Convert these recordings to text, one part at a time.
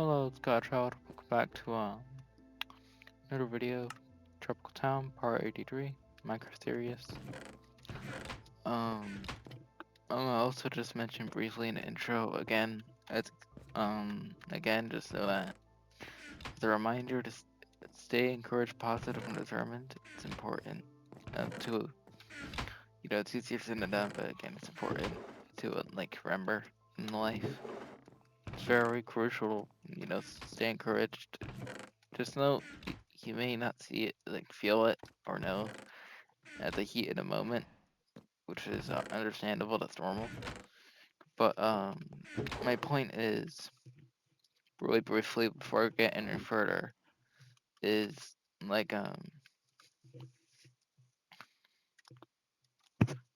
Hello, it's Godchild. Welcome back to another video, Tropical Town, Part 83, Minecraft Serious. Um, I'm gonna also just mention briefly in the intro again. Again, just so that as a reminder to stay encouraged, positive, and determined. It's important to it's easier said than done, but again, it's important to remember in life. It's very crucial, stay encouraged. Just know you may not see it, feel it, or know at the heat of the moment, which is understandable. That's normal. But my point is, really briefly, before I get any further, is like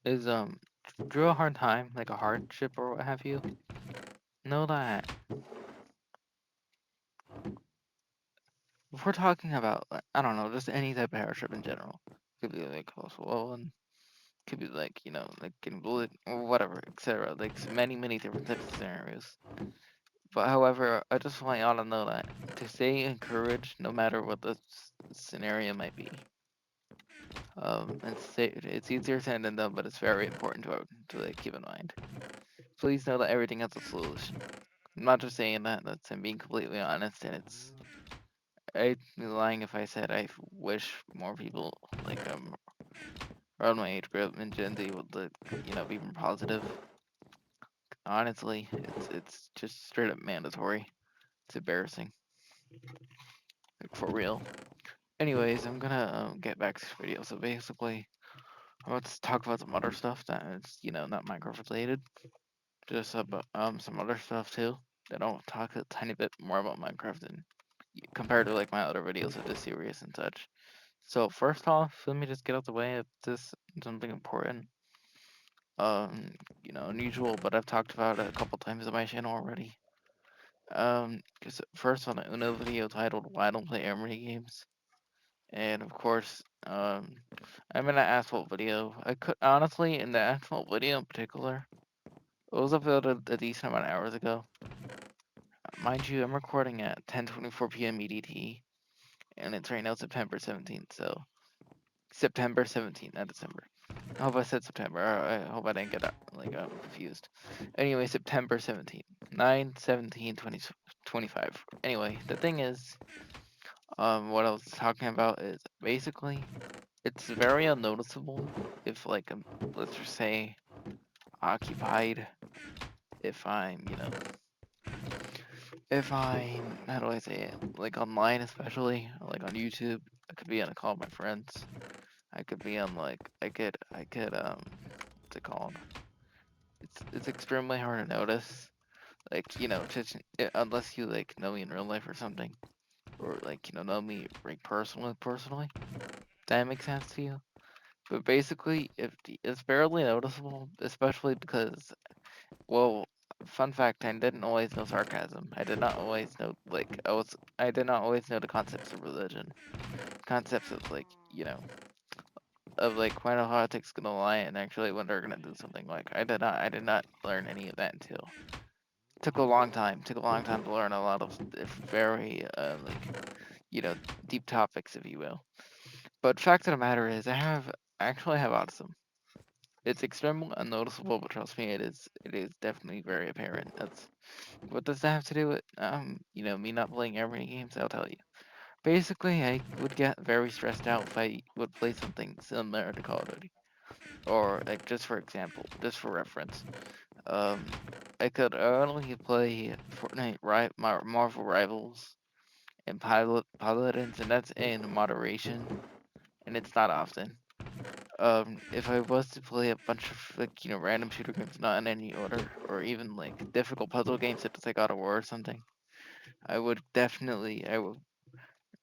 is through a hard time, like a hardship or what have you. Know that if we're talking about, I don't know, just any type of hardship in general, could be like coastal and could be like getting bullied or whatever, etc. Like many different types of scenarios. But however, I just want y'all to know that to stay encouraged, no matter what the scenario might be. It's easier said than done, but it's very important to keep in mind. Please know that everything has a solution. I'm not just saying that. I'm being completely honest, and I'd be lying if I said I wish more people around my age group in Gen Z would be more positive. Honestly, it's just straight up mandatory. It's embarrassing, like for real. Anyways, I'm gonna get back to this video. So basically, let's talk about some other stuff that is, not Minecraft related. Just about some other stuff too. That I'll talk a tiny bit more about Minecraft and compared to like my other videos of this series and such. So first off, let me just get out the way of this something important. Unusual, but I've talked about it a couple times on my channel already. Cause first on a Uno video titled "Why I Don't Play Emery Games." And of course, I'm in an asphalt video. I could honestly, in the asphalt video in particular, it was uploaded a decent amount of hours ago. Mind you, I'm recording at 10:24 p.m. EDT, and it's right now September 17th. So September 17th, not December. I hope I said September. I hope I didn't get that confused. Anyway, September 17th, 9/17/2025. Anyway, the thing is, what I was talking about is basically it's very unnoticeable if let's just say occupied, if I'm how do I say it, like online, especially like on YouTube. I could be on a call with my friends. I could be on I could what's it called, it's extremely hard to notice, just unless you know me in real life or something, or know me like personally. That makes sense to you. But basically, if it's barely noticeable, especially because, well, fun fact, I didn't always know sarcasm. I did not always know, I did not always know the concepts of religion. Concepts of, when a politic's gonna lie and actually when they're gonna do something. I did not learn any of that until, took a long time. Took a long time to learn a lot of very, you know, deep topics, if you will. But fact of the matter is, actually have autism. It's extremely unnoticeable, but trust me, it is definitely very apparent. What does that have to do with me not playing every games? I'll tell you. Basically, I would get very stressed out if I would play something similar to Call of Duty, or just for example, just for reference, um, I could only play Fortnite, Marvel Rivals, and Paladins, and that's in moderation, and it's not often. If I was to play a bunch of random shooter games, not in any order, or even difficult puzzle games such as God of War or something, I would.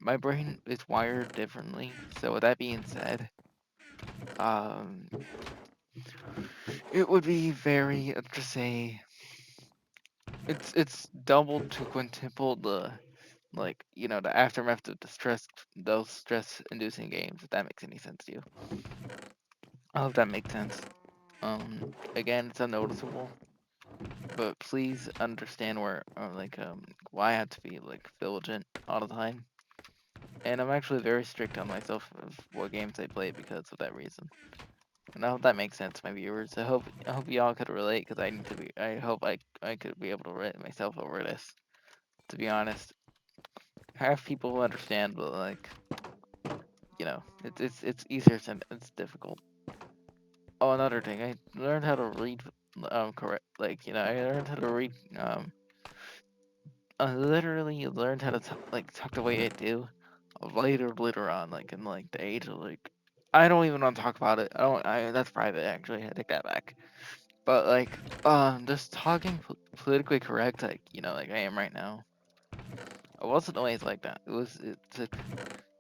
My brain is wired differently. So with that being said, um, it would be very to say it's double to quintuple the the aftermath of the those stress inducing games. If that makes any sense to you, I hope that makes sense. Again, it's unnoticeable. but please understand why I have to be like vigilant all the time. And I'm actually very strict on myself of what games I play because of that reason. And I hope that makes sense, my viewers. I hope y'all could relate, because I need to be. I hope I could be able to relate myself over this. To be honest, half people will understand, but like, it's easier than it's difficult. Oh, another thing, I learned how to read correct. Like, I learned how to read. I literally learned how to talk the way I do later on, like in like the age of like. I don't even want to talk about it. I don't. That's private, actually. I take that back. But like, just talking politically correct, like like I am right now. I wasn't always like that. It took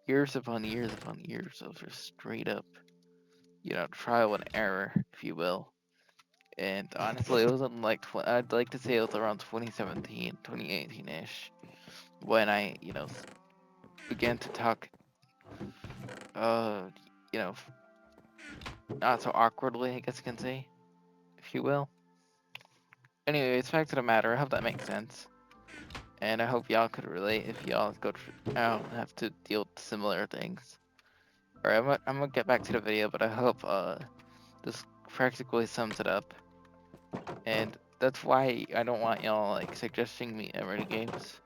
years upon years upon years of just straight up, trial and error, if you will. And honestly, it wasn't like I'd like to say it was around 2017, 2018-ish, when I, began to talk, uh, you know, not so awkwardly, I guess you can say, if you will. Anyways, back to the matter. I hope that makes sense. And I hope y'all could relate if y'all have to deal with similar things. Alright, I'm gonna get back to the video, but I hope this practically sums it up. And that's why I don't want y'all like suggesting me emerging games.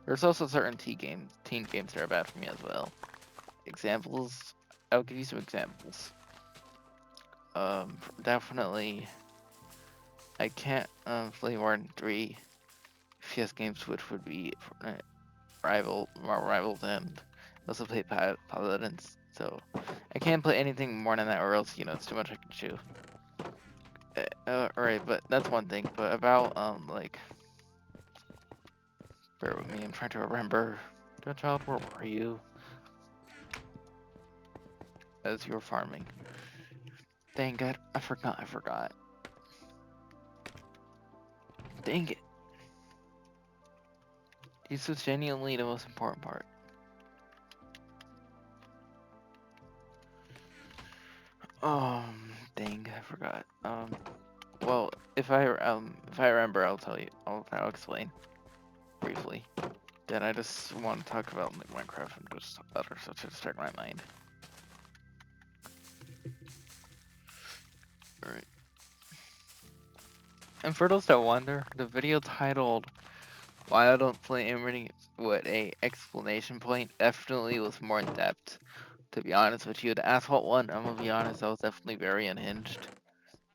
There's also certain teen games that are bad for me as well. Examples, I'll give you some examples. Definitely, I can't play more than 3 FPS games, which would be more rivals, and also play Paladins. So I can't play anything more than that, or else it's too much I can chew. Alright, but that's one thing. But about bear with me. I'm trying to remember. Good child, where were you? As you were farming. Dang it! I forgot. Dang it! This was genuinely the most important part. Dang, I forgot. Well, if I remember, I'll tell you. I'll explain briefly. Then I just want to talk about like Minecraft and just other stuff to distract my mind. Alright. And for those that wonder, the video titled "Why I Don't Play Emerging" with a exclamation point definitely was more in depth. To be honest with you, the asphalt one, I'm gonna be honest, I was definitely very unhinged.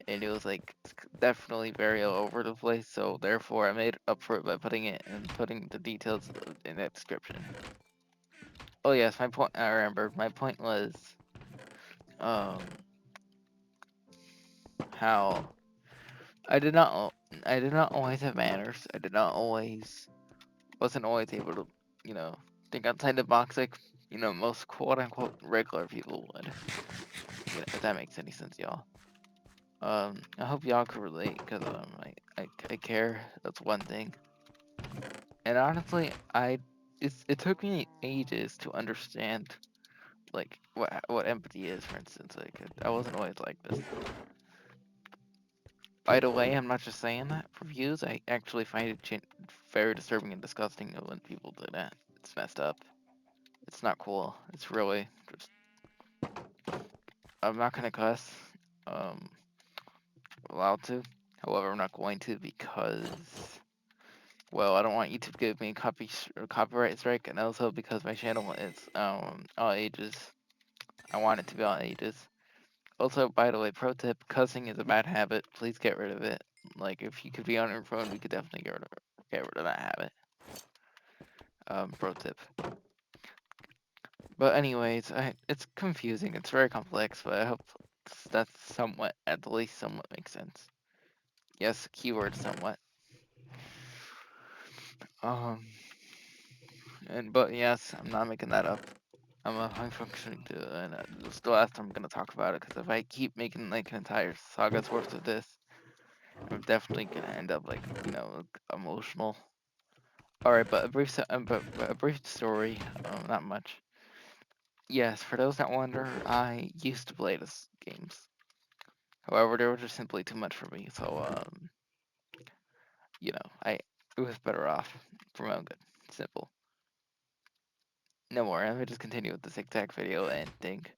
And it was like definitely very all over the place, so therefore I made up for it by putting the details in that description. Oh yes, my point. I remember. My point was, um, how I did not always have manners. I did not always, wasn't always able to, you know, think outside the box like, most quote unquote regular people would. If that makes any sense, y'all. I hope y'all could relate, because I care. That's one thing. And honestly, it took me ages to understand like what empathy is, for instance. Like I wasn't always like this. By the way, I'm not just saying that for views. I actually find it very disturbing and disgusting when people do that. It's messed up. It's not cool. It's really just. I'm not gonna cuss. Um, allowed to. However, I'm not going to, because, well, I don't want YouTube to give me a copyright strike, and also because my channel is all ages. I want it to be all ages. Also, by the way, pro tip: cussing is a bad habit. Please get rid of it. Like, if you could be on your phone, we could definitely get rid of that habit. Pro tip. But anyways, it's confusing. It's very complex, but I hope that's at least somewhat makes sense. Yes, keyword somewhat. Um, but yes, I'm not making that up. I'm a high functioning dude, and it's the last time I'm gonna talk about it, because if I keep making like an entire saga's worth of this, I'm definitely gonna end up like, emotional. Alright, but a brief story, not much. Yes, for those that wonder, I used to play this games. However, they were just simply too much for me, so you know, it was better off for my own good. Simple. No more. I'm gonna just continue with this exact video and think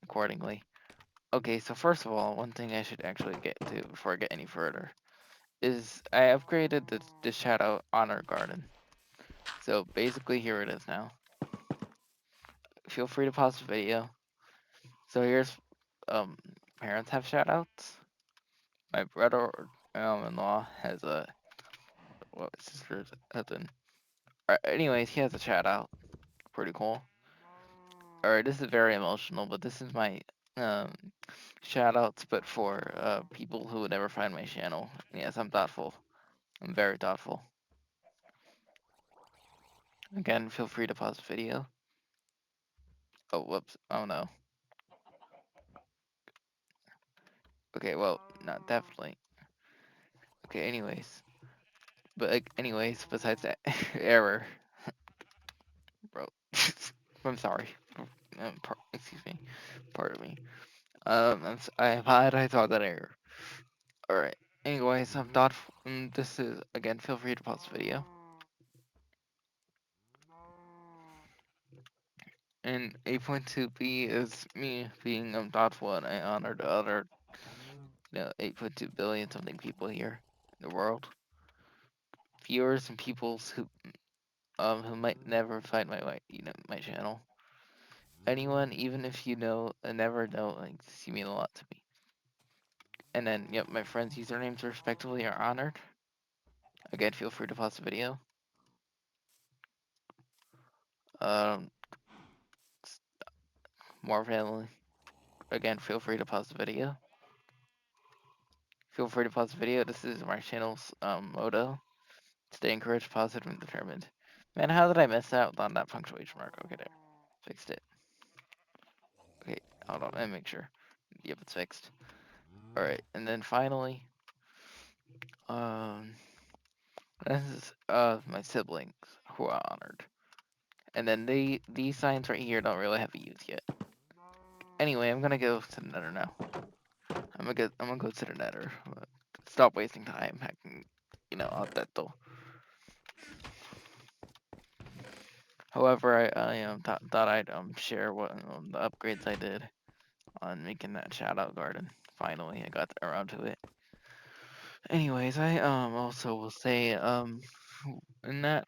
accordingly. Okay, so first of all, one thing I should actually get to before I get any further is I upgraded the shadow honor garden. So basically here it is now. Feel free to pause the video. So here's parents have shoutouts. My brother-in-law has a sister's husband. Anyways, he has a shout out. Pretty cool. Alright, this is very emotional, but this is my um shout outs, but for people who would never find my channel. Yes, I'm thoughtful. I'm very thoughtful. Again, feel free to pause the video. Oh, whoops. Oh no. Okay, well, not definitely. Okay, anyways. But anyways, besides that error, bro. I'm sorry. Excuse me. Pardon me. I apologize on that error. Alright. Anyways, I'm thoughtful. This is again. Feel free to pause the video. And 8.2b is me being thoughtful, and I honor the other, 8.2 billion something people here in the world, viewers and peoples who might never find my channel. Anyone, even if you know and never know, like, you mean a lot to me. And then, yep, my friends' usernames respectively are honored. Again, feel free to pause the video. More family. Again, feel free to pause the video. Feel free to pause the video. This is my channel's motto. Stay encouraged, positive, and determined. Man, how did I miss out on that punctuation mark? Okay, there. Fixed it. Okay, hold on, let me make sure. Yep, it's fixed. Alright, and then finally, this is my siblings who are honored. And then these signs right here don't really have a use yet. Anyway, I'm gonna go to the Nether now. I'm gonna go to the Nether. Stop wasting time hacking, out that door. However, I thought I'd share what the upgrades I did on making that shoutout garden. Finally, I got around to it. Anyways, I also will say in that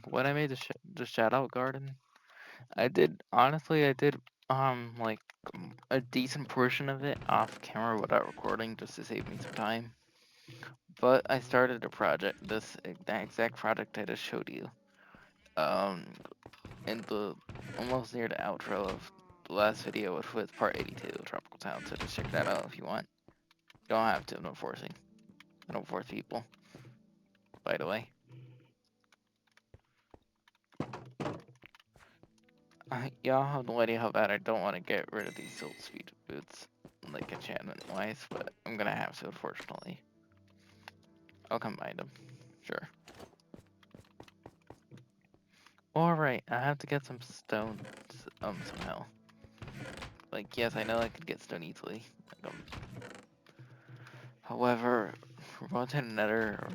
when I made the shoutout garden, I did like a decent portion of it off camera without recording just to save me some time. But I started a project, that exact project I just showed you, in the almost near the outro of the last video, which was part 82 of Tropical Town. So just check that out if you want. You don't have to. I'm not forcing. I don't force people. By the way, y'all have no idea how bad I don't want to get rid of these old speed boots, like enchantment wise, but I'm gonna have to, unfortunately. I'll combine them. Sure. Alright, I have to get some stone somehow. Like, yes, I know I could get stone easily. However, we're going to the Nether, or,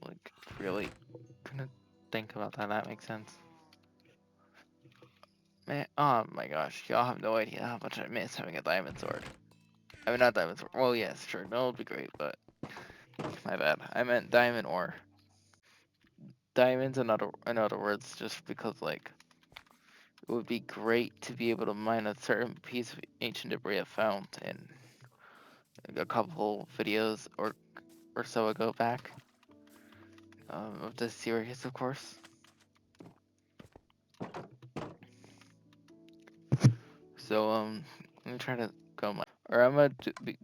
like, really gonna think about that makes sense. Man, oh my gosh, y'all have no idea how much I miss having a diamond sword. I mean, not diamond sword. Well, yes, sure, no, it'd be great, but my bad. I meant diamond ore. Diamonds, in other words, just because, like, it would be great to be able to mine a certain piece of ancient debris I found in a couple videos or so ago back, of this series, of course. So, let me try to go mine. Or I'm gonna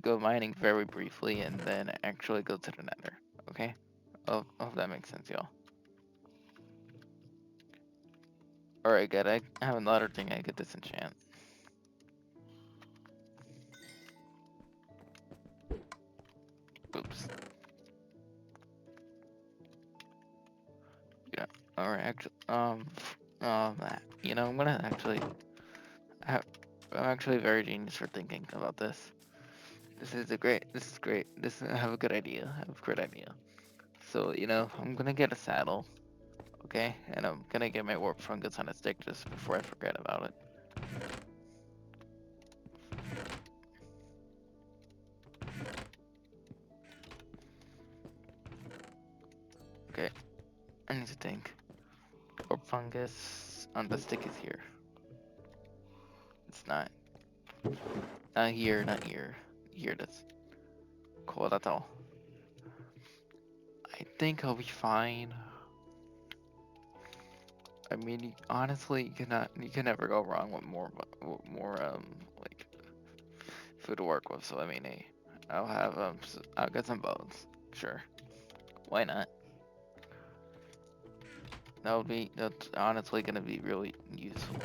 go mining very briefly and then actually go to the Nether, okay? I hope that makes sense, y'all. Alright, good. I have another thing I could disenchant. Oops. Yeah. Alright, actually, I'm gonna actually I'm actually very genius for thinking about this. This is great. I have a good idea. I have a great idea. So, you know, I'm gonna get a saddle, okay? And I'm gonna get my warp fungus on a stick just before I forget about it. Okay, I need to think. Warp fungus on the stick is here. It's not. Not here, not here. Here it is. Cool, that's all. I think I'll be fine. I mean, honestly, you can never go wrong with more, like food to work with. So I mean, hey, I'll have I'll get some bones. Sure, why not? That's honestly gonna be really useful,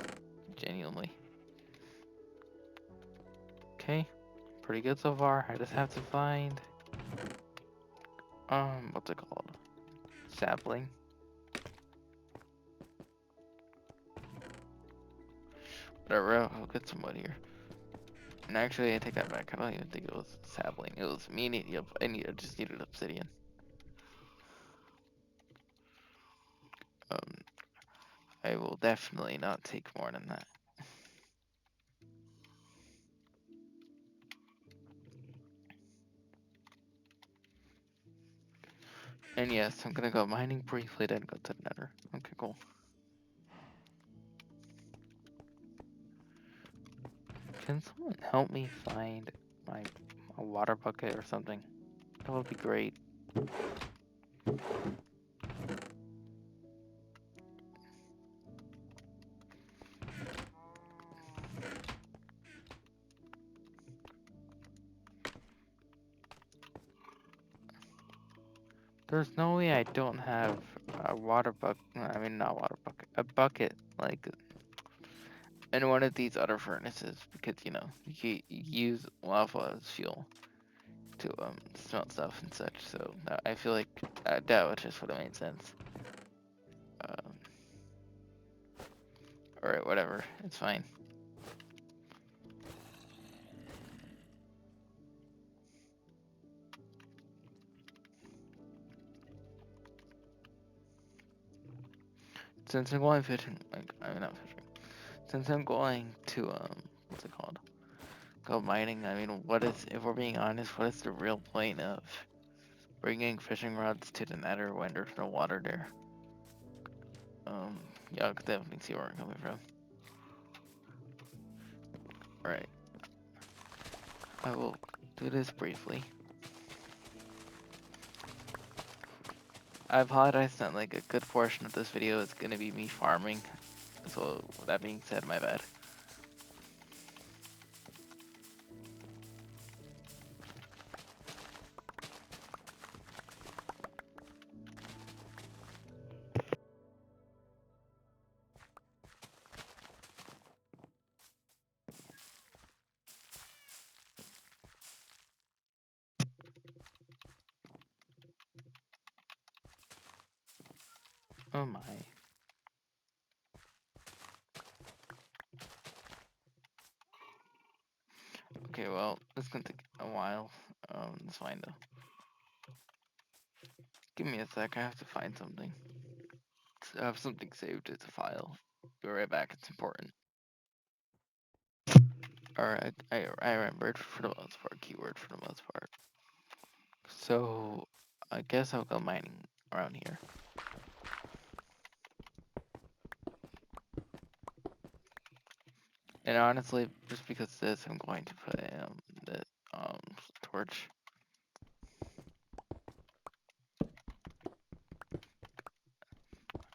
genuinely. Okay, pretty good so far. I just have to find what's it called? Sapling. Whatever. I'll get some wood here. And actually, I take that back. I don't even think it was sapling. It was me. Yep, I just needed obsidian. Um, I will definitely not take more than that. And yes, I'm gonna go mining briefly, then go to the Nether. Okay, cool. Can someone help me find like a water bucket or something? That would be great. There's no way I don't have a water bucket. I mean, not water bucket. A bucket like in one of these other furnaces because you know you use lava as fuel to smelt stuff and such. So I feel like that would just would have made sense. Um, all right, whatever. It's fine. Since I'm going fishing, like I'm not fishing. Since I'm going to what's it called? Go mining. I mean, what is, if we're being honest, what is the real point of bringing fishing rods to the Nether when there's no water there? Yeah, I could definitely see where I'm coming from. All right, I will do this briefly. I apologize that like a good portion of this video is gonna be me farming. So with that being said, my bad. Oh my. Okay, well, it's gonna take a while. It's fine though. Give me a sec, I have to find something. I have something saved as a file. Be right back, it's important. Alright, I remembered for the most part, keyword for the most part. So, I guess I'll go mining around here. And honestly, just because of this, I'm going to put the torch.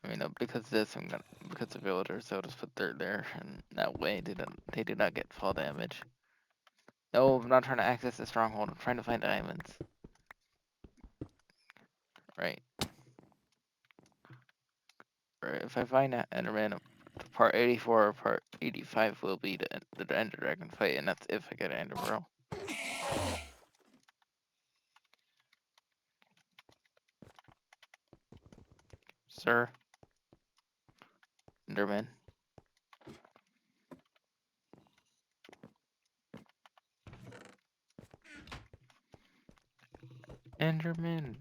I mean, because of this, because the villagers, so I'll just put dirt there, and that way they do not get fall damage. No, I'm not trying to access the stronghold. I'm trying to find diamonds. Right. Right. If I find that Enderman, part 84 or part 85 will be the Ender Dragon fight, and that's if I get an Ender Pearl. Sir. Enderman. Enderman.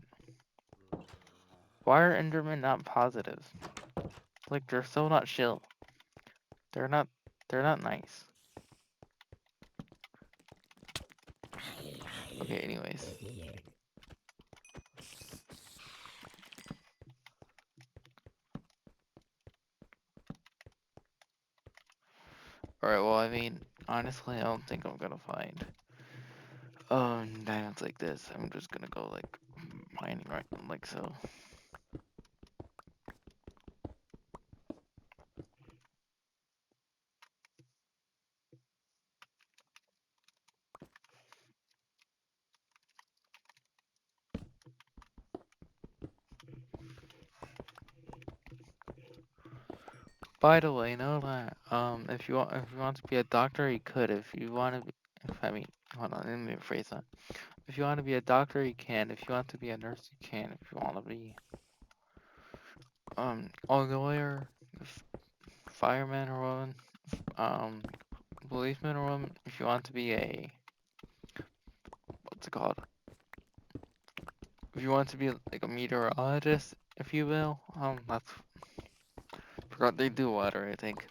Why are Endermen not positive? Like, they're so not chill. They're not nice. Okay, anyways. Alright, well, I mean, honestly, I don't think I'm gonna find diamonds like this. I'm just gonna go, like, mining right, like so. By the way, know that, if you want to be a doctor, you could. If you want to be, hold on, let me rephrase that. If you want to be a doctor, you can. If you want to be a nurse, you can. If you want to be, a lawyer, fireman or woman, policeman or woman, if you want to be a, what's it called? If you want to be like a meteorologist, if you will, forgot they do water, I think.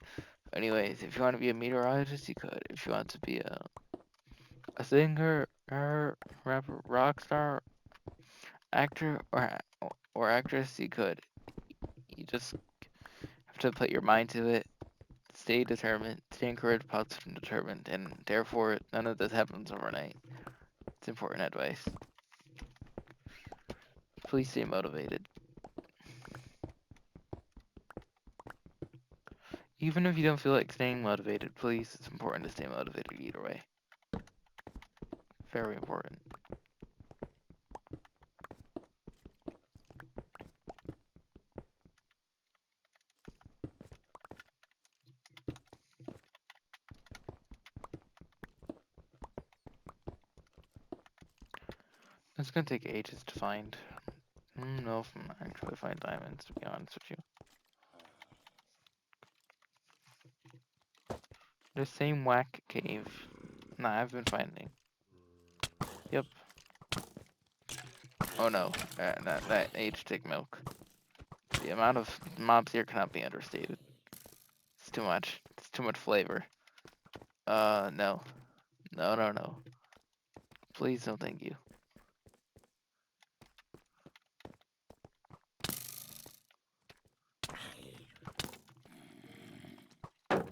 Anyways, if you want to be a meteorologist, you could. If you want to be a singer, rapper, rock star, actor, or actress, you could. You just have to put your mind to it, stay determined, stay encouraged, positive, and determined, and therefore none of this happens overnight. It's important advice. Please stay motivated. Even if you don't feel like staying motivated, please, it's important to stay motivated either way. Very important. It's gonna take ages to find. I don't know if I'm actually find diamonds, to be honest with you. The same whack cave. Nah, I've been finding. Yep. Oh no, that age tick milk. The amount of mobs here cannot be understated. It's too much. It's too much flavor. No. No, no, no. Please, no thank you. Oh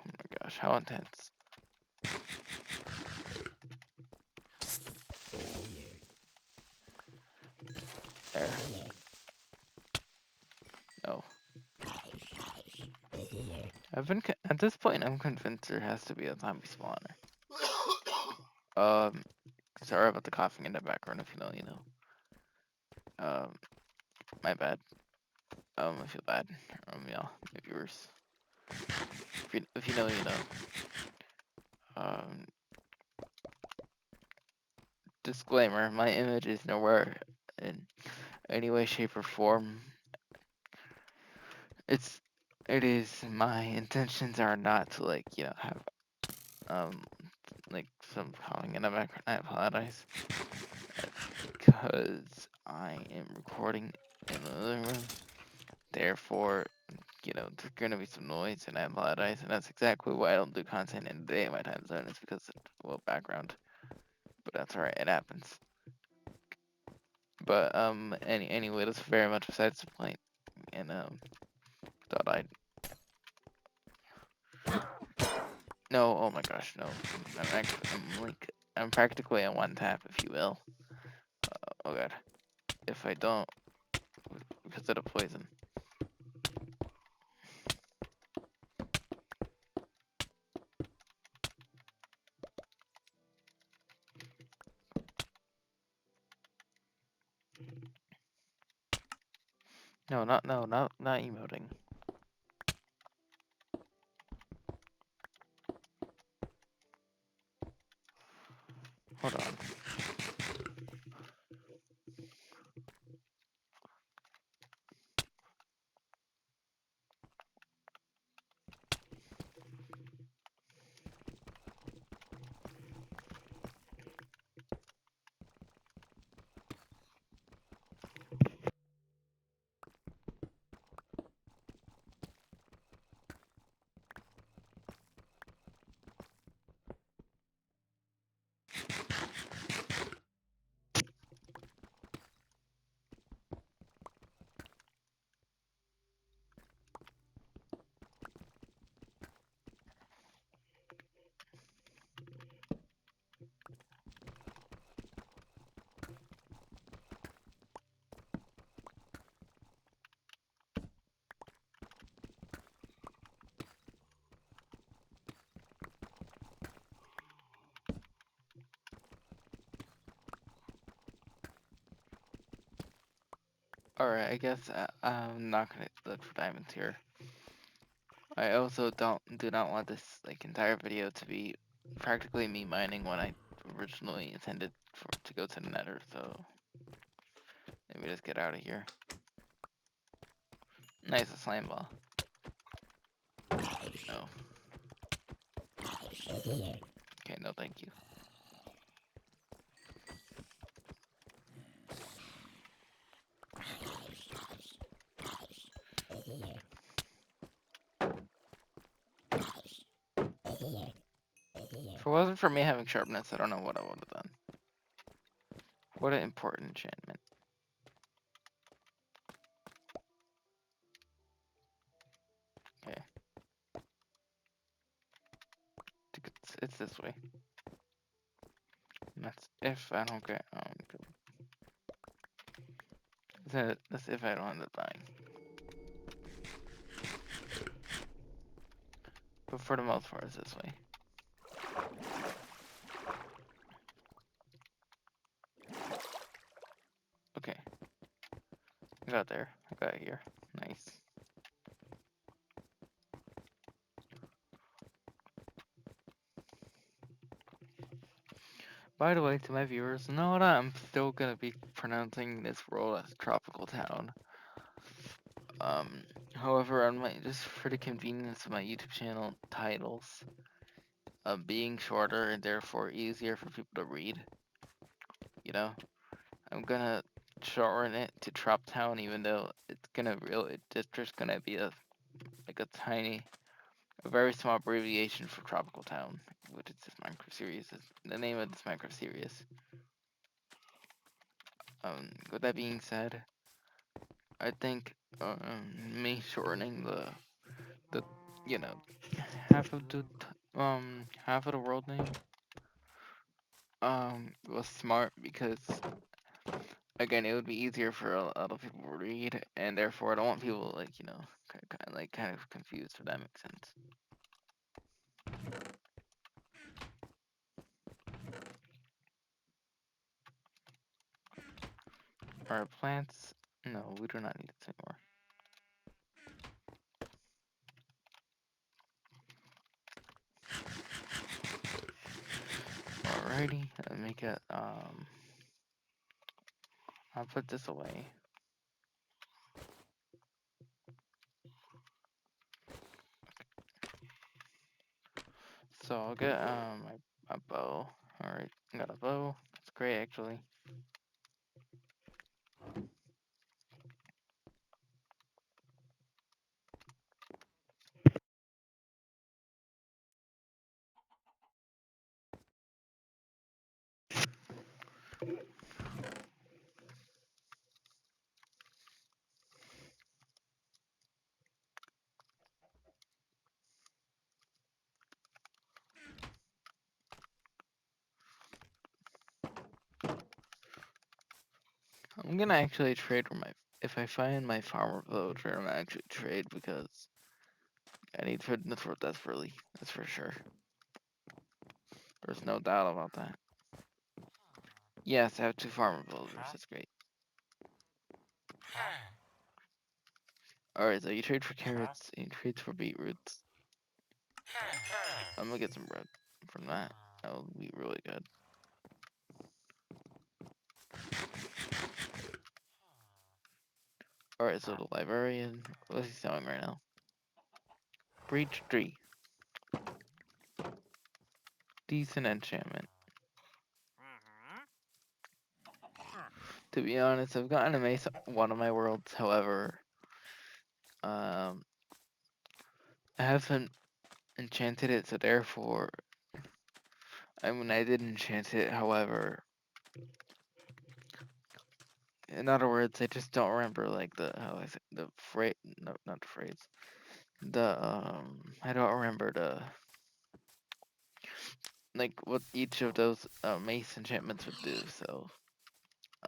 my gosh, how intense. There. No. At this point, I'm convinced there has to be a zombie spawner. Sorry about the coughing in the background, if you know, you know. My bad. I feel bad. Yeah, my viewers. If you know, you know. Disclaimer, my image is nowhere in any way, shape, or form. It is, my intentions are not to, like, you know, have, like, some calling in the background. I apologize. Because I am recording in the living room. Therefore, you know, there's gonna be some noise, and I apologize. And that's exactly why I don't do content in the day in my time zone. It's because of, well, background. But that's alright, it happens. But, anyway, that's very much besides the point. And, thought I'd... No, oh my gosh, no. I'm practically on one tap, if you will. Oh god. If I don't, because of the poison. No, not emoting. Hold on. Alright, I guess I'm not gonna look for diamonds here. I also do not want this like entire video to be practically me mining when I originally intended to go to the Nether, so let me just get out of here. Nice, a slime ball. No. Okay, no thank you. If it wasn't for me having sharpness, I don't know what I would have done. What an important enchantment. Okay. It's this way. And that's if I don't get that's if I don't end up dying. But for the most part, it's this way. Okay. I got there. I got here. Nice. By the way, to my viewers, know that I'm still gonna be pronouncing this world as Tropical Town. However, on my just for the convenience of my YouTube channel titles, being shorter and therefore easier for people to read, you know, I'm gonna shorten it to Trop Town, even though it's just gonna be a very small abbreviation for Tropical Town, which is this Minecraft series. Is the name of this Minecraft series. With that being said, I think me shortening the you know half of the world name was smart because again it would be easier for a lot of people to read, and therefore I don't want people kind of confused, if that makes sense. Our plants, no, we do not need this anymore. Alrighty, let me get I'll put this away. So I'll get my bow. Alright, I got a bow. That's great actually. I'm gonna actually trade for if I find my farmer villager, I'm gonna actually trade because I need food desperately. That's for sure. There's no doubt about that. Yes, I have 2 farmer villagers. That's great. Alright, so you trade for carrots, and you trade for beetroots. I'm gonna get some bread from that. That'll be really good. Alright, so the librarian, what's he selling right now? Breach 3. Decent enchantment. To be honest, I've gotten a mace one of my worlds, however, I haven't enchanted it, so therefore, I mean, I did enchant it, however, in other words, I just don't remember, like, the phrase, no, not the phrase, I don't remember like, what each of those, mace enchantments would do, so,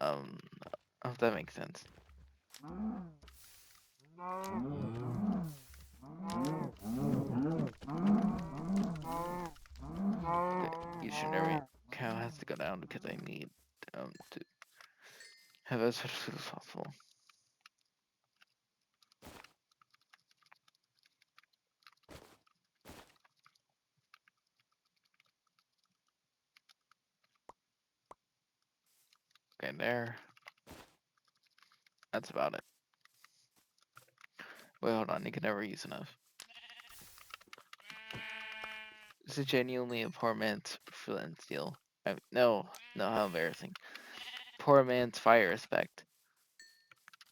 um, I hope that makes sense. Each and every cow has to go down because I need, to have as much food as possible. right there. That's about it. Wait, hold on. You can never use enough. This is genuinely a poor man's flint and steel. No, how embarrassing. Poor man's fire respect.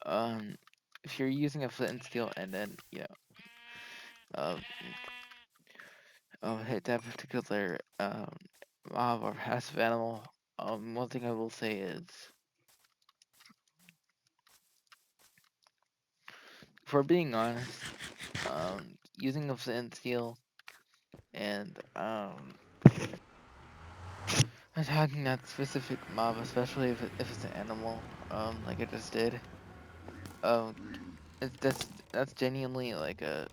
If you're using a flint and steel and then, hit that particular mob or passive animal, one thing I will say is, for being honest, using a flint and steel and attacking that specific mob, especially if it's an animal, like I just did, that's genuinely like a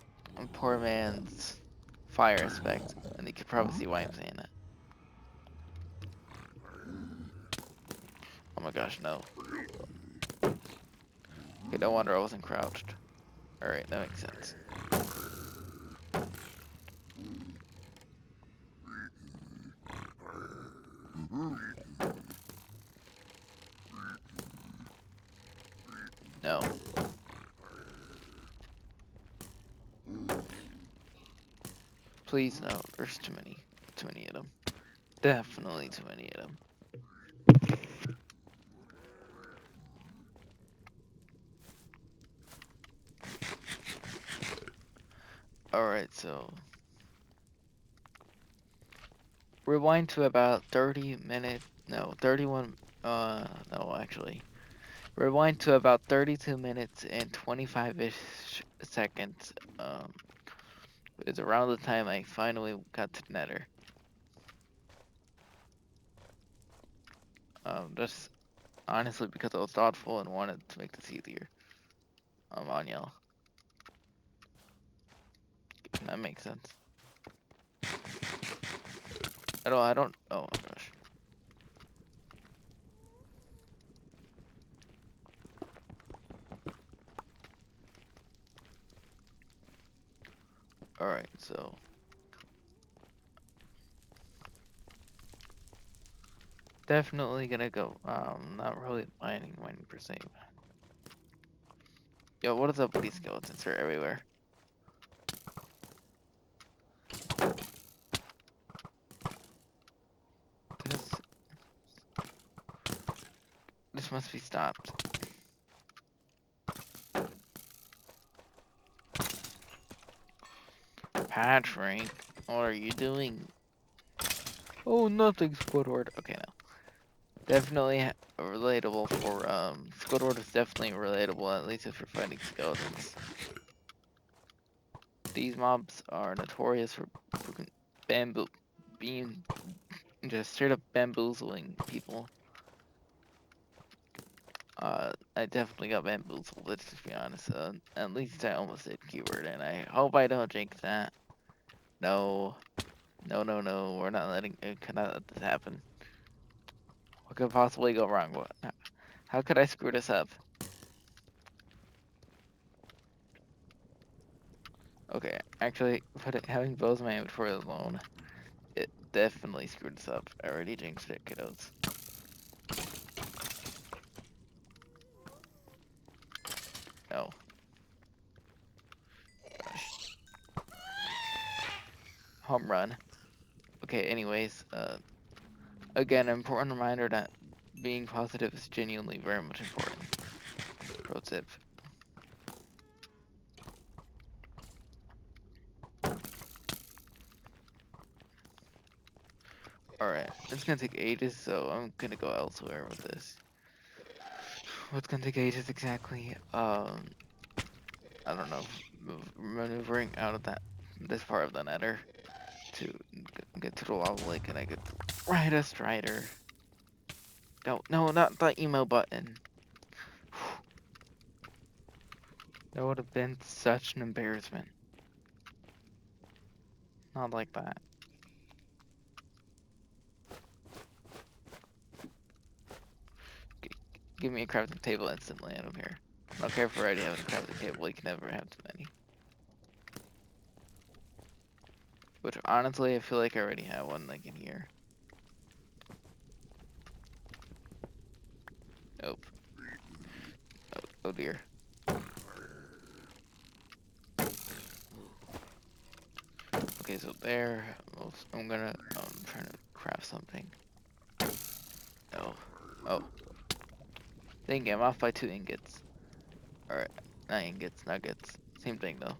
poor man's fire respect, and you could probably see why I'm saying that. Oh my gosh, no. Okay, no wonder I wasn't crouched. Alright, that makes sense. No. Please, no. There's too many. Too many of them. Definitely too many of them. Alright, so rewind to about 30 minutes. No, 31. No, actually. Rewind to about 32 minutes and 25-ish seconds. It's around the time I finally got to Nether. Just honestly because I was thoughtful and wanted to make this easier. On y'all. That makes sense. I don't, oh my gosh. Alright, so. Definitely gonna go, not really mining per se. Yo, what is up with these skeletons? They're everywhere. This must be stopped. Patrick, what are you doing? Oh, nothing, Squidward. Okay, no. Definitely relatable for, Squidward is definitely relatable, at least if you're fighting skeletons. These mobs are notorious for just straight up bamboozling people. I definitely got bamboozled, let's just be honest. At least I almost did keyword, and I hope I don't jinx that. No. No, we're not cannot let this happen. What could possibly go wrong? How could I screw this up? Okay, actually, having bows in my inventory alone, it definitely screwed this up. I already jinxed it, kiddos. No. Gosh. Home run. Okay, anyways, again, an important reminder that being positive is genuinely very much important. Pro tip. Alright, it's gonna take ages, so I'm gonna go elsewhere with this. What's gonna take ages exactly? I don't know. Maneuvering out of this part of the Nether to get to the lava lake, and I could ride a strider. No, not the emo button. That would have been such an embarrassment. Not like that. Give me a crafting table instantly, I don't care. I don't care if I already have a crafting table, you can never have too many. Which, honestly, I feel like I already have one, like, in here. Oh, oh dear. Okay, so there, I'm gonna, I'm trying to craft something. No. Oh. Dang it, I'm off by 2 ingots. Alright, not ingots, nuggets. Same thing though.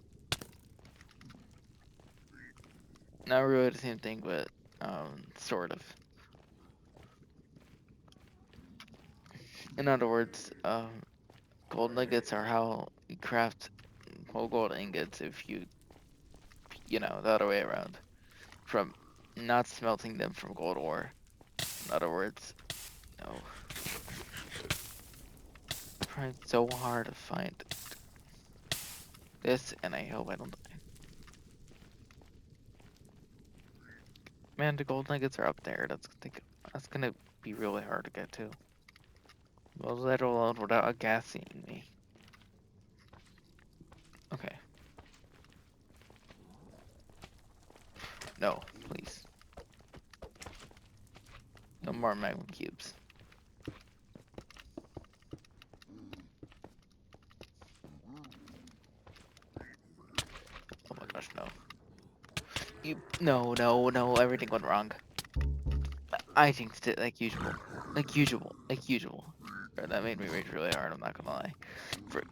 Not really the same thing, but, sort of. In other words, gold nuggets are how you craft whole gold ingots if you know, the other way around. From not smelting them from gold ore. In other words, no. I'm trying so hard to find this, and I hope I don't die. Man, the gold nuggets are up there. That's gonna be really hard to get to. Well, let alone without a gas seeing me. Okay. No, please. No more magma cubes. Oh my gosh, no. No, everything went wrong. I jinxed it like usual. Like usual. That made me rage really hard, I'm not gonna lie. Frick.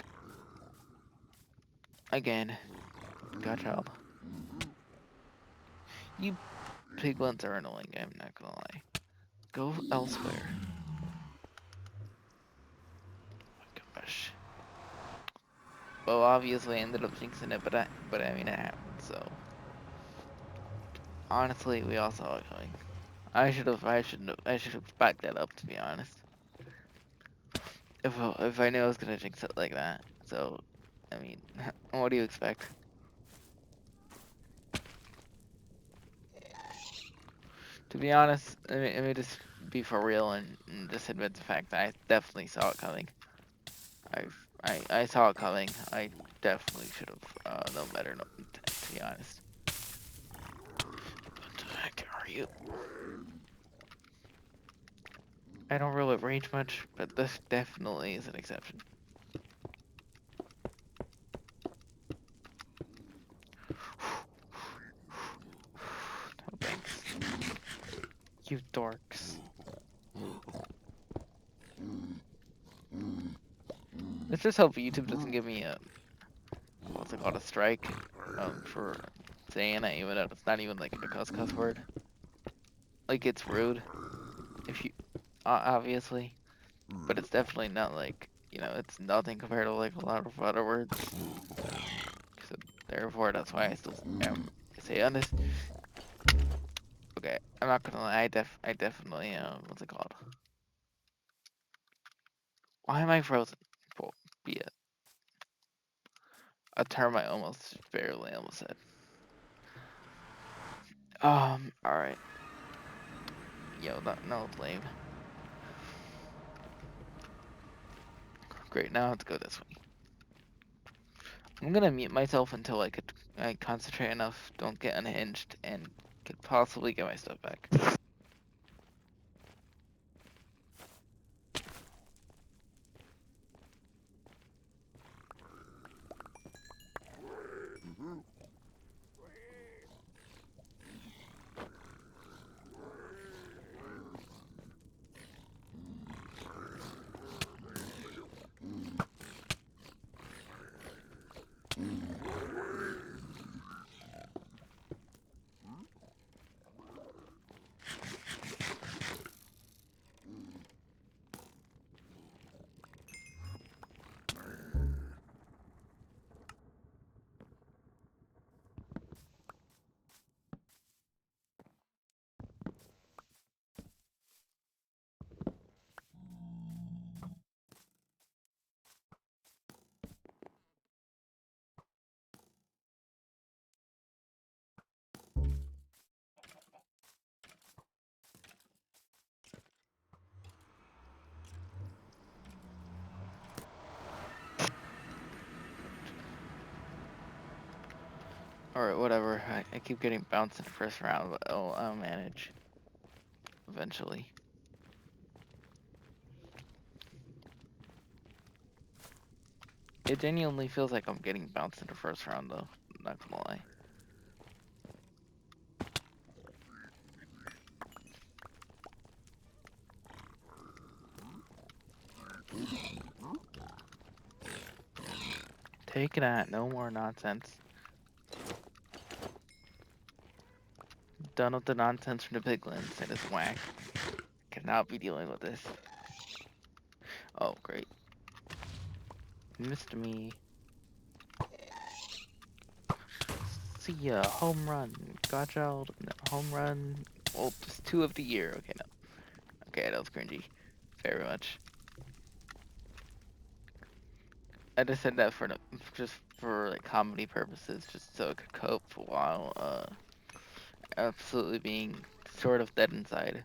Again. God job. You piglins are annoying, I'm not gonna lie. Go elsewhere. Oh my gosh. Well, obviously I ended up jinxing it, but I mean it happened, so. Honestly, we all saw it coming. I should have backed that up, to be honest. If I knew I was gonna jinx it like that. So, I mean, what do you expect? To be honest, let me just be for real and just admit the fact that I definitely saw it coming. I saw it coming. I definitely should have known better, to be honest. What the heck are you? I don't really rage much, but this definitely is an exception. No thanks. You dorks. Let's just hope YouTube doesn't give me a, what's it called, a strike, for saying it, even though it's not even like a cuss word. Like, it's rude, if you, obviously, but it's definitely not like, you know, it's nothing compared to like a lot of other words. So therefore, that's why I still say on this. Okay, I'm not gonna lie, I definitely, what's it called? Why am I frozen? Well, be it. A term I almost barely almost said. Alright. Yo, no blame. Great, now I have to go this way. I'm gonna mute myself until I concentrate enough, don't get unhinged, and could possibly get my stuff back. Alright, whatever. I keep getting bounced in the first round, but I'll manage. Eventually. It genuinely feels like I'm getting bounced in the first round, though. Not gonna lie. Take that. No more nonsense. Done with the nonsense from the piglins. It is whack. Cannot be dealing with this. Oh, great. Missed me. See ya. Home run. Gotcha. No, home run. Oh, just 2 of the year. Okay, no. Okay, that was cringy. Very much. I just said that for just for like comedy purposes, just so I could cope while absolutely being sort of dead inside.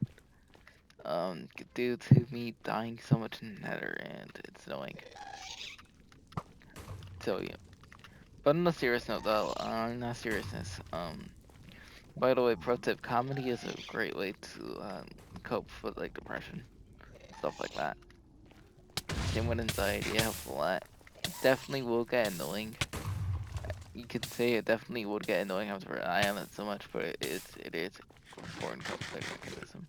Due to me dying so much in Nether, and it's annoying. So yeah. But on a serious note, though, not seriousness. By the way, pro tip: comedy is a great way to cope with like depression, stuff like that. Same with anxiety, it helps a lot. It definitely will get annoying. You could say it definitely would get annoying after I am it so much, but it is an important coping mechanism.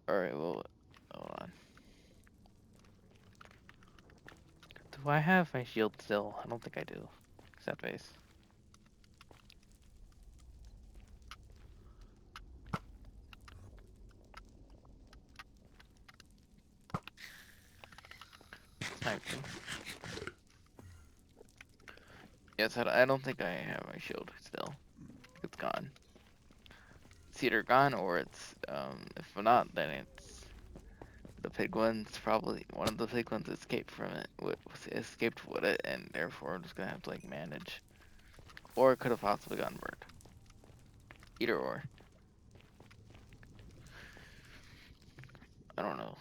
Alright, well, hold on. Do I have my shield still? I don't think I do. Except base. Sniping. Yes, I don't think I have my shield still. It's gone. It's either gone or it's, if not, then it's the piglins. Probably one of the piglins escaped from it, escaped with it, and therefore I'm just gonna have to like manage. Or it could have possibly gotten burned. Either or. I don't know.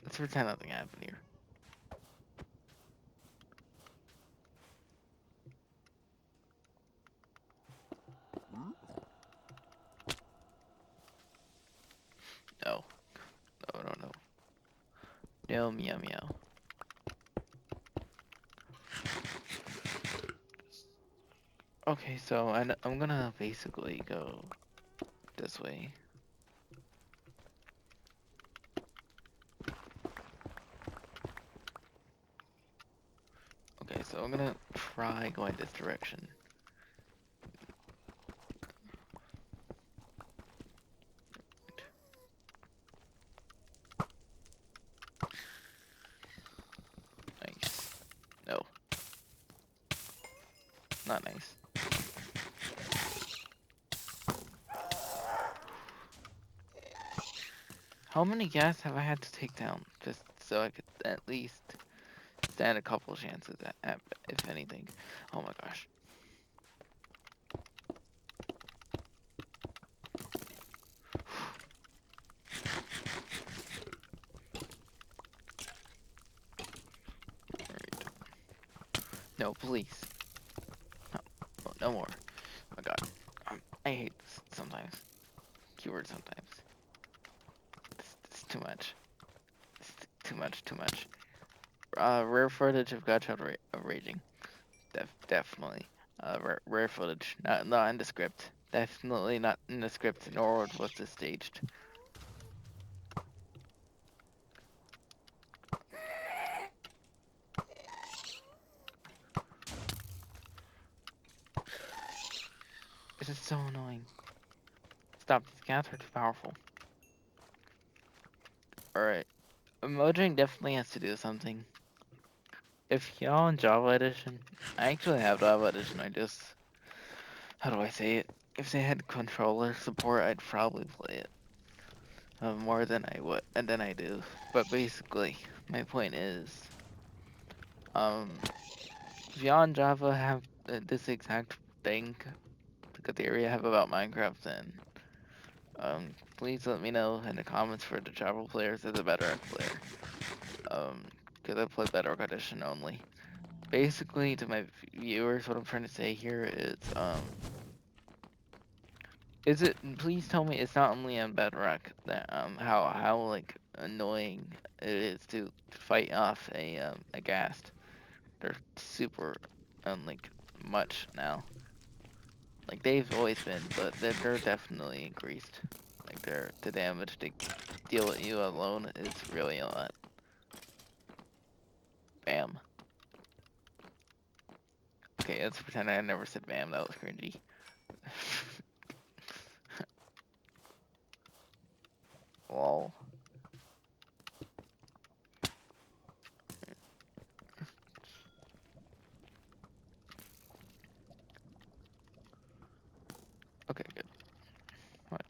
Let's pretend nothing happened here. No. No, no, no. No, meow, meow. Okay, so I'm gonna basically go this way. Okay, so I'm gonna try going this direction. Nice. No. Not nice. How many gas have I had to take down just so I could at least stand a couple chances at if anything? Oh my gosh. Alright. No, please. No, no more. Oh my god. I hate this sometimes. Keyword sometimes. It's too much. It's too much, too much. Rare footage of Godchild raging. Definitely. Rare footage. Not in the script. Definitely not in the script, nor was this staged. This is so annoying. Stop, these cats are too powerful. Alright. Emojing definitely has to do something. If y'all in Java Edition, I actually have Java Edition, I just, how do I say it? If they had controller support, I'd probably play it. More than I would, and than I do. But basically, my point is, if y'all in Java have this exact thing, the theory I have about Minecraft, then, please let me know in the comments for the Java players as a Bedrock player. Because I play Bedrock Edition only. Basically, to my viewers, what I'm trying to say here is, Is it? Please tell me it's not only on Bedrock that how like annoying it is to fight off a ghast. They're super like much now. Like they've always been, but they're definitely increased. Like the damage they deal with you alone is really a lot. Bam. Okay, let's pretend I never said bam. That was cringy. Lol. Okay, good. What?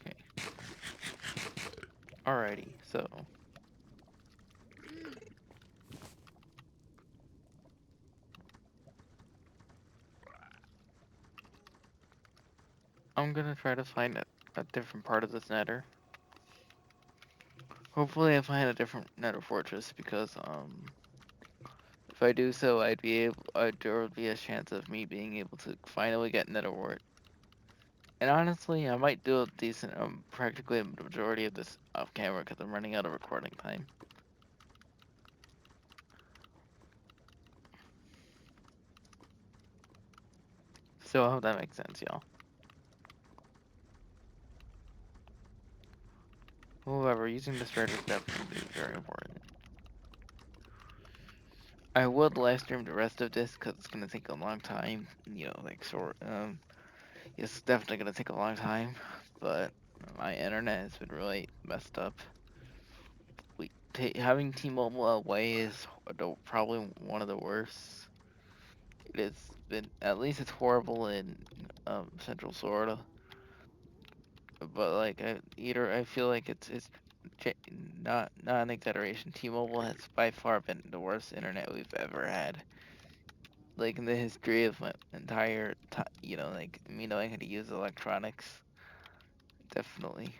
Okay. Alrighty. So I'm gonna try to find a different part of this nether. Hopefully I find a different nether fortress because if I do so there would be a chance of me being able to finally get nether wart. And honestly, I might do a decent practically a majority of this off camera because I'm running out of recording time. So I hope that makes sense, y'all. However, using the strat is definitely very important. I would live stream the rest of this because it's gonna take a long time. You know, like it's definitely gonna take a long time. But my internet has been really messed up. Having T-Mobile away is probably one of the worst. It has been, at least it's horrible in Central Florida. But like I feel like cha- not an exaggeration. T-Mobile has by far been the worst internet we've ever had. Like in the history of my entire time, you know, like me knowing how to use electronics, definitely.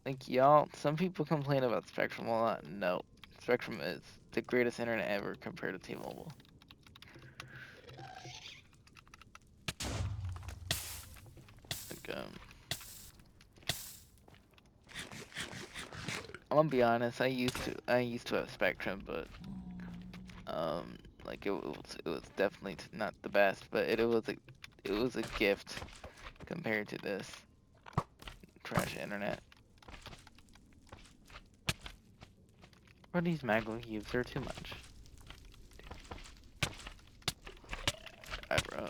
Like y'all, some people complain about Spectrum a lot. No, Spectrum is the greatest internet ever compared to T-Mobile. Like, I'm gonna be honest. I used to have Spectrum, but like it was definitely not the best, but it was a gift compared to this trash internet. Or these Magma cubes are too much. I bro.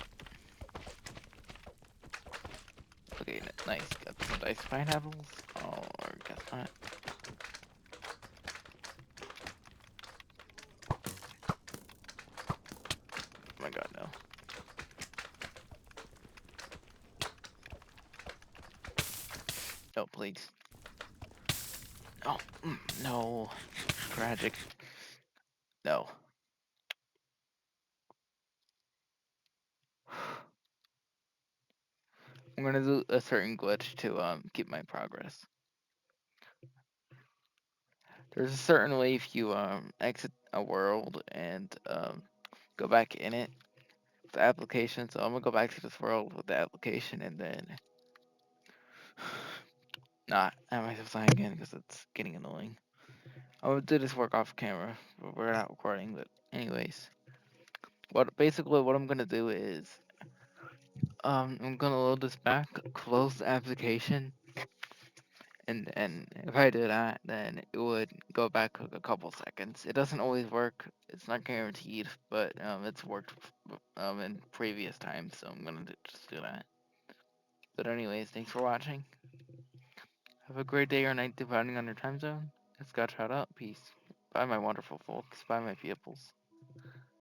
Okay, nice. Got some dice pineapples. Oh, or guess not. Oh my god, no. No, please. Oh, no. Tragic. No. I'm gonna do a certain glitch to keep my progress. There's a certain way if you exit a world and go back in it with the application. So I'm gonna go back to this world with the application and then not have myself sign again because it's getting annoying. I would do this work off camera, but we're not recording. But anyways, what I'm gonna do is I'm gonna load this back, close the application, and if I do that, then it would go back a couple seconds. It doesn't always work. It's not guaranteed, but it's worked in previous times, so I'm gonna just do that. But anyways, thanks for watching. Have a great day or night depending on your time zone. It's got shout out. Peace. Bye, my wonderful folks. Bye, my peoples.